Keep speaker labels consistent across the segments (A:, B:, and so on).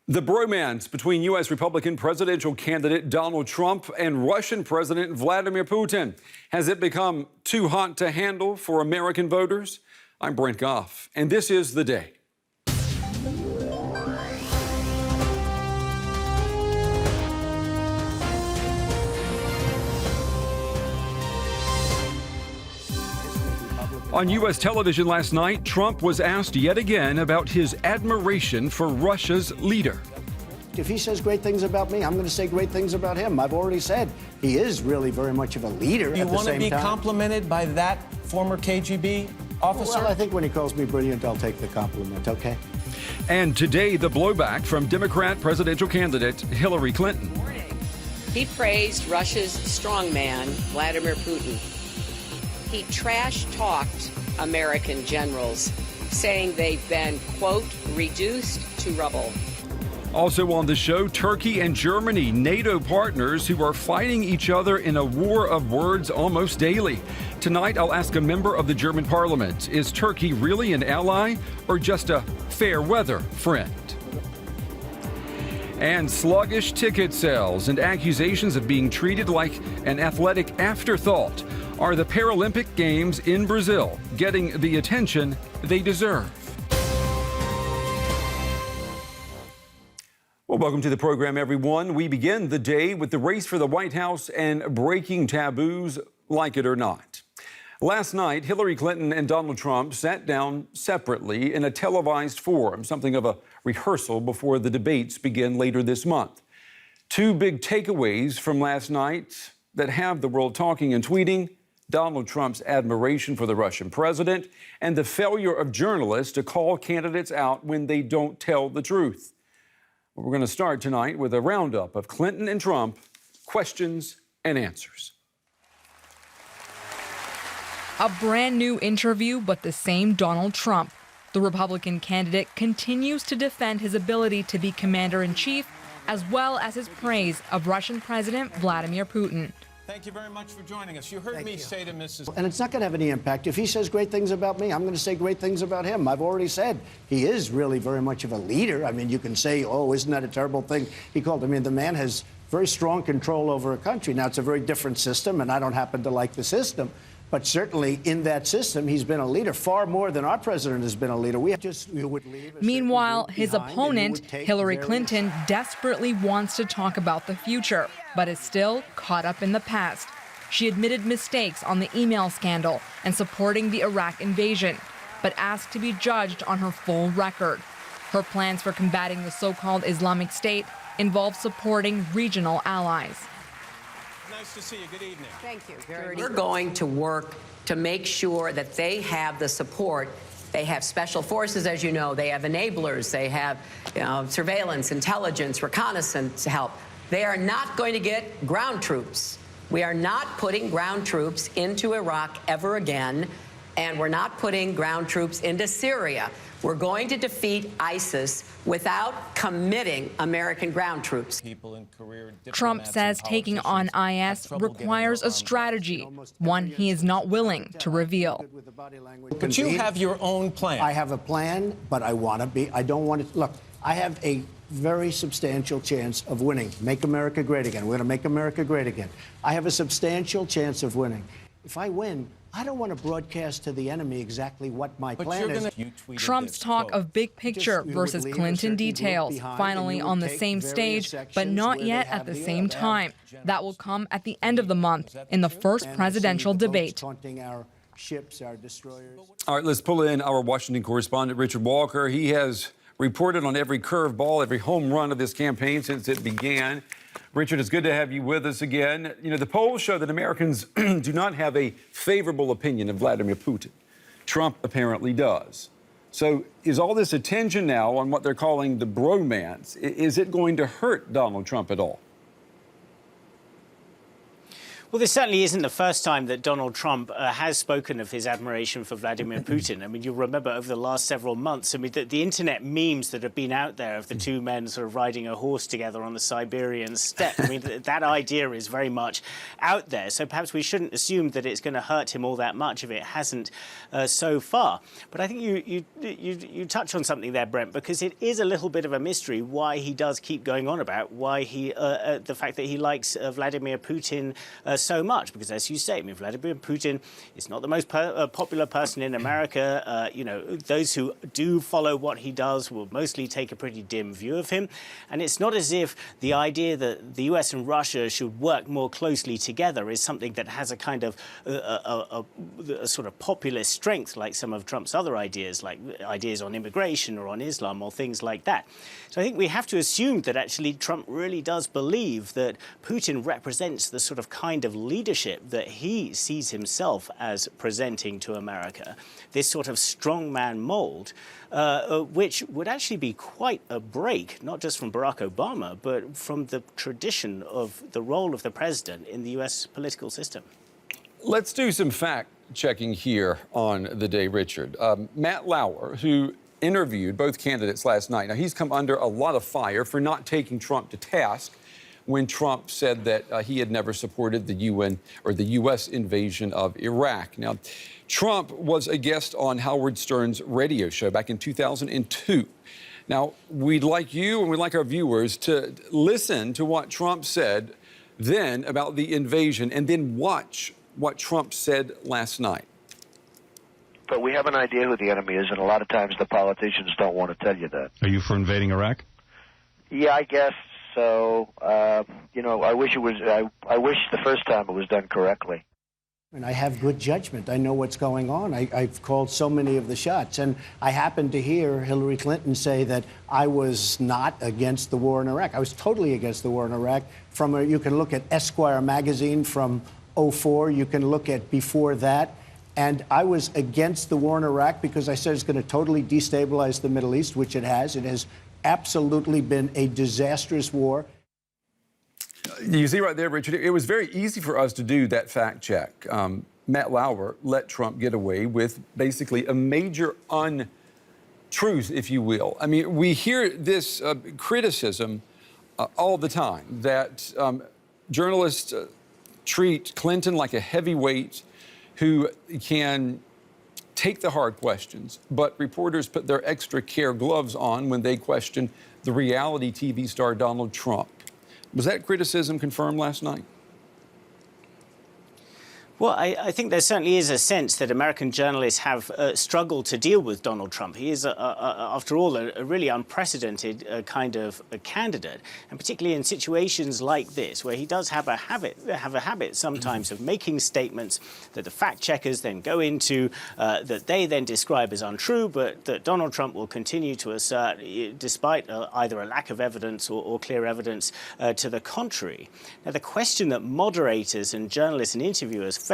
A: The bromance between U.S. Republican presidential candidate Donald Trump and Russian President Vladimir Putin. Has it become too hot to handle for American voters? I'm Brent Goff, and this is The Day. On U.S. television last night, Trump was asked yet again about his admiration for Russia's leader.
B: If he says great things about me, I'm going to say great things about him. I've already said he is really very much of a leader.
C: You want to be complimented by that former KGB officer?
B: Well, I think when he calls me brilliant, I'll take the compliment, okay?
A: And today, the blowback from Democrat presidential candidate Hillary Clinton.
D: He praised Russia's strongman, Vladimir Putin. He trash-talked American generals, saying they've been, quote, reduced to rubble.
A: Also on the show, Turkey and Germany, NATO partners who are fighting each other in a war of words almost daily. Tonight, I'll ask a member of the German parliament, is Turkey really an ally or just a fair weather friend? And sluggish ticket sales and accusations of being treated like an athletic afterthought. Are the Paralympic Games in Brazil getting the attention they deserve? Well, welcome to the program, everyone. We begin the day with the race for the White House and breaking taboos, like it or not. Last night, Hillary Clinton and Donald Trump sat down separately in a televised forum, something of a rehearsal before the debates begin later this month. Two big takeaways from last night that have the world talking and tweeting: Donald Trump's admiration for the Russian president and the failure of journalists to call candidates out when they don't tell the truth. We're going to start tonight with a roundup of Clinton and Trump questions and answers.
E: A brand new interview, but the same Donald Trump. The Republican candidate continues to defend his ability to be commander-in-chief, as well as his praise of Russian President Vladimir Putin.
C: Thank you very much for joining us. You heard me say to Mrs.
B: And it's not going to have any impact. If he says great things about me, I'm going to say great things about him. I've already said he is really very much of a leader. I mean, you can say, oh, isn't that a terrible thing he called? I mean, the man has very strong control over a country. Now, it's a very different system, and I don't happen to like the system. But certainly in that system, he's been a leader far more than our president has been a leader.
E: Meanwhile, his opponent, Hillary Clinton, desperately wants to talk about the future, but is still caught up in the past. She admitted mistakes on the email scandal and supporting the Iraq invasion, but asked to be judged on her full record. Her plans for combating the so-called Islamic State involve supporting regional allies.
C: Nice to see you. Good evening.
D: Thank you. We're going to work to make sure that they have the support. They have special forces, as you know. They have enablers. They have surveillance, intelligence, reconnaissance help. They are not going to get ground troops. We are not putting ground troops into Iraq ever again, and we're not putting ground troops into Syria. We're going to defeat ISIS without committing American ground troops.
E: Trump says taking on IS requires a strategy, one he is not willing to reveal.
C: But you have your own plan.
B: I have a plan, but I don't want to. Look, I have a very substantial chance of winning. Make America great again. We're going to make America great again. I have a substantial chance of winning. If I win, I don't want to broadcast to the enemy exactly what my plan is.
E: Trump's talk of big picture versus Clinton details, finally on the same stage, but not yet at the same time. That will come at the end of the month in the first presidential debate.
A: All right, let's pull in our Washington correspondent, Richard Walker. He has reported on every curveball, every home run of this campaign since it began. Richard, it's good to have you with us again. You know, the polls show that Americans do not have a favorable opinion of Vladimir Putin. Trump apparently does. So is all this attention now on what they're calling the bromance, is it going to hurt Donald Trump at all?
F: Well, this certainly isn't the first time that Donald Trump has spoken of his admiration for Vladimir Putin. I mean, you'll remember over the last several months, I mean, the internet memes that have been out there of the two men sort of riding a horse together on the Siberian steppe. I mean, that idea is very much out there. So perhaps we shouldn't assume that it's going to hurt him all that much if it hasn't so far. But I think you touch on something there, Brent, because it is a little bit of a mystery why he does keep going on about why he, the fact that he likes Vladimir Putin so much, because as you say, I mean, Vladimir Putin is not the most popular person in America. You know, those who do follow what he does will mostly take a pretty dim view of him. And it's not as if the idea that the US and Russia should work more closely together is something that has a kind of a sort of populist strength like some of Trump's other ideas, like ideas on immigration or on Islam or things like that. So I think we have to assume that actually Trump really does believe that Putin represents the sort of kind of leadership that he sees himself as presenting to America, this sort of strongman mold, which would actually be quite a break, not just from Barack Obama, but from the tradition of the role of the president in the US political system.
A: Let's do some fact-checking here on the day, Richard. Matt Lauer, who interviewed both candidates last night. Now, he's come under a lot of fire for not taking Trump to task when Trump said that he had never supported the UN or the U.S. invasion of Iraq. Now, Trump was a guest on Howard Stern's radio show back in 2002. Now, we'd like you and we'd like our viewers to listen to what Trump said then about the invasion and then watch what Trump said last night.
G: But we have an idea who the enemy is, and a lot of times the politicians don't want to tell you that.
H: Are you for invading Iraq?
G: Yeah, I guess so. You know, I wish it was. I wish the first time it was done correctly.
B: And I have good judgment. I know what's going on. I've called so many of the shots. And I happened to hear Hillary Clinton say that I was not against the war in Iraq. I was totally against the war in Iraq. You can look at Esquire magazine from '04. You can look at before that. And I was against the war in Iraq because I said it's going to totally destabilize the Middle East, which it has. It has absolutely been a disastrous war.
A: You see right there, Richard, it was very easy for us to do that fact check. Matt Lauer let Trump get away with basically a major untruth, if you will. I mean, we hear this criticism all the time that journalists treat Clinton like a heavyweight who can take the hard questions, but reporters put their extra care gloves on when they question the reality TV star Donald Trump. Was that criticism confirmed last night?
F: Well, I think there certainly is a sense that American journalists have struggled to deal with Donald Trump. He is, after all, a really unprecedented kind of a candidate, and particularly in situations like this, where he does have a habit sometimes of making statements that the fact checkers then go into, that they then describe as untrue, but that Donald Trump will continue to assert, despite either a lack of evidence or clear evidence to the contrary. Now, the question that moderators and journalists and interviewers face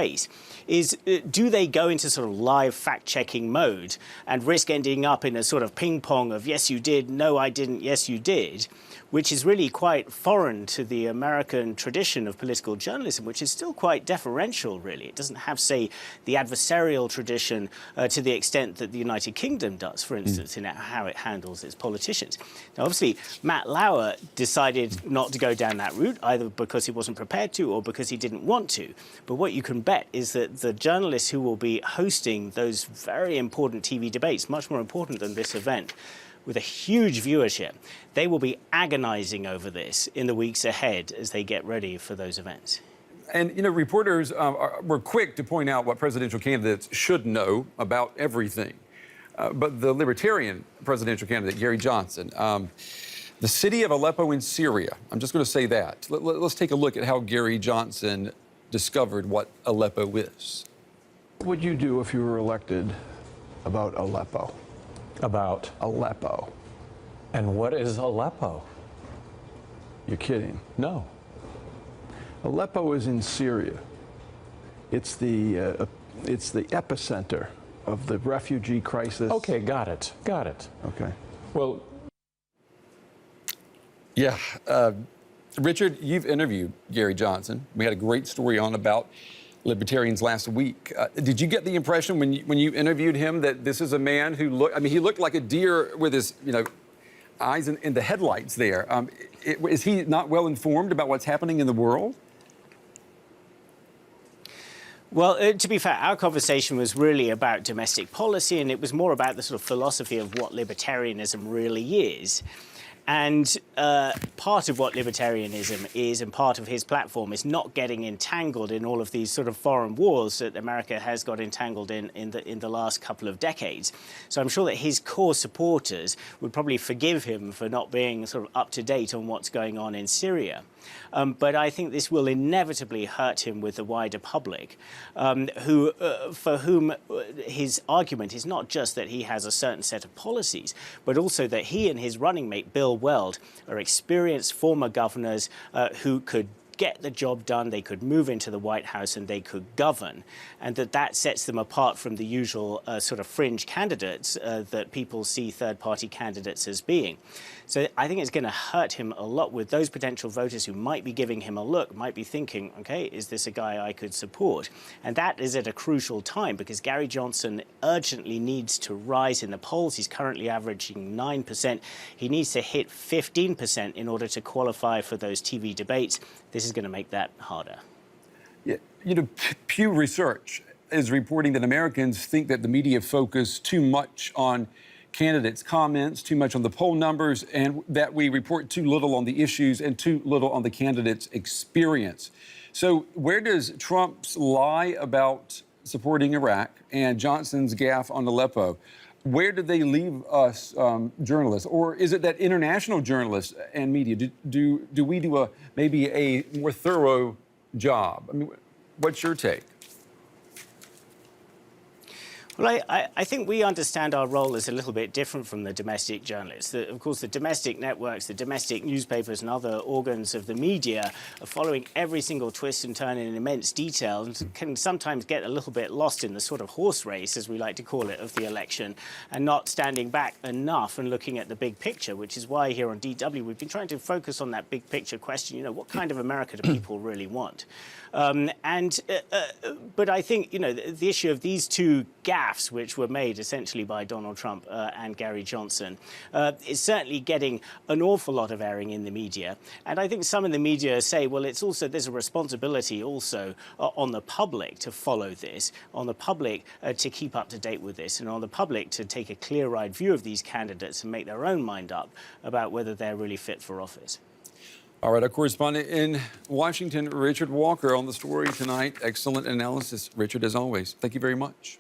F: is, do they go into sort of live fact-checking mode and risk ending up in a sort of ping-pong of yes, you did, no, I didn't, yes, you did, which is really quite foreign to the American tradition of political journalism, which is still quite deferential, really. It doesn't have, say, the adversarial tradition to the extent that the United Kingdom does, for instance, in how it handles its politicians. Now, obviously, Matt Lauer decided not to go down that route, either because he wasn't prepared to or because he didn't want to. But what you can bet is that the journalists who will be hosting those very important TV debates, much more important than this event, with a huge viewership, they will be agonizing over this in the weeks ahead as they get ready for those events.
A: And, you know, reporters were quick to point out what presidential candidates should know about everything. But the Libertarian presidential candidate, Gary Johnson, the city of Aleppo in Syria, I'm just going to say that. Let's take a look at how Gary Johnson discovered what Aleppo is.
I: What would you do if you were elected about Aleppo?
C: About
I: Aleppo.
C: And what is Aleppo?
I: You're kidding.
C: No.
I: Aleppo is in Syria. It's the epicenter of the refugee crisis.
C: Okay, got it. Got it.
I: Okay.
C: Well,
A: Yeah, Richard, you've interviewed Gary Johnson. We had a great story on about libertarians last week. Did you get the impression when you interviewed him that this is a man who he looked like a deer with his, eyes in the headlights there. Is he not well informed about what's happening in the world?
F: Well, to be fair, our conversation was really about domestic policy, and it was more about the sort of philosophy of what libertarianism really is. And part of what libertarianism is, and part of his platform, is not getting entangled in all of these sort of foreign wars that America has got entangled in the last couple of decades. So I'm sure that his core supporters would probably forgive him for not being sort of up to date on what's going on in Syria. But I think this will inevitably hurt him with the wider public, for whom his argument is not just that he has a certain set of policies, but also that he and his running mate, Bill Weld, are experienced former governors who could get the job done, they could move into the White House, and they could govern, and that sets them apart from the usual sort of fringe candidates that people see third-party candidates as being. So I think it's going to hurt him a lot with those potential voters who might be giving him a look, might be thinking, okay, is this a guy I could support? And that is at a crucial time, because Gary Johnson urgently needs to rise in the polls. He's currently averaging 9%. He needs to hit 15% in order to qualify for those TV debates. This is going to make that harder.
A: Yeah, Pew Research is reporting that Americans think that the media focus too much on candidates' comments, too much on the poll numbers, and that we report too little on the issues and too little on the candidate's experience. So where does Trump's lie about supporting Iraq and Johnson's gaffe on Aleppo, where do they leave us journalists? Or is it that international journalists and media, do we do maybe a more thorough job? I mean, what's your take?
F: Well, I think we understand our role as a little bit different from the domestic journalists. Of course, the domestic networks, the domestic newspapers and other organs of the media are following every single twist and turn in immense detail, and can sometimes get a little bit lost in the sort of horse race, as we like to call it, of the election, and not standing back enough and looking at the big picture, which is why here on DW we've been trying to focus on that big picture question, what kind of America do people really want? But I think, the issue of these two gaffes, which were made essentially by Donald Trump and Gary Johnson, is certainly getting an awful lot of airing in the media. And I think some in the media say, well, there's a responsibility also on the public to follow this, on the public to keep up to date with this, and on the public to take a clear-eyed view of these candidates and make their own mind up about whether they're really fit for office.
A: All right, our correspondent in Washington, Richard Walker, on the story tonight. Excellent analysis, Richard, as always. Thank you very much.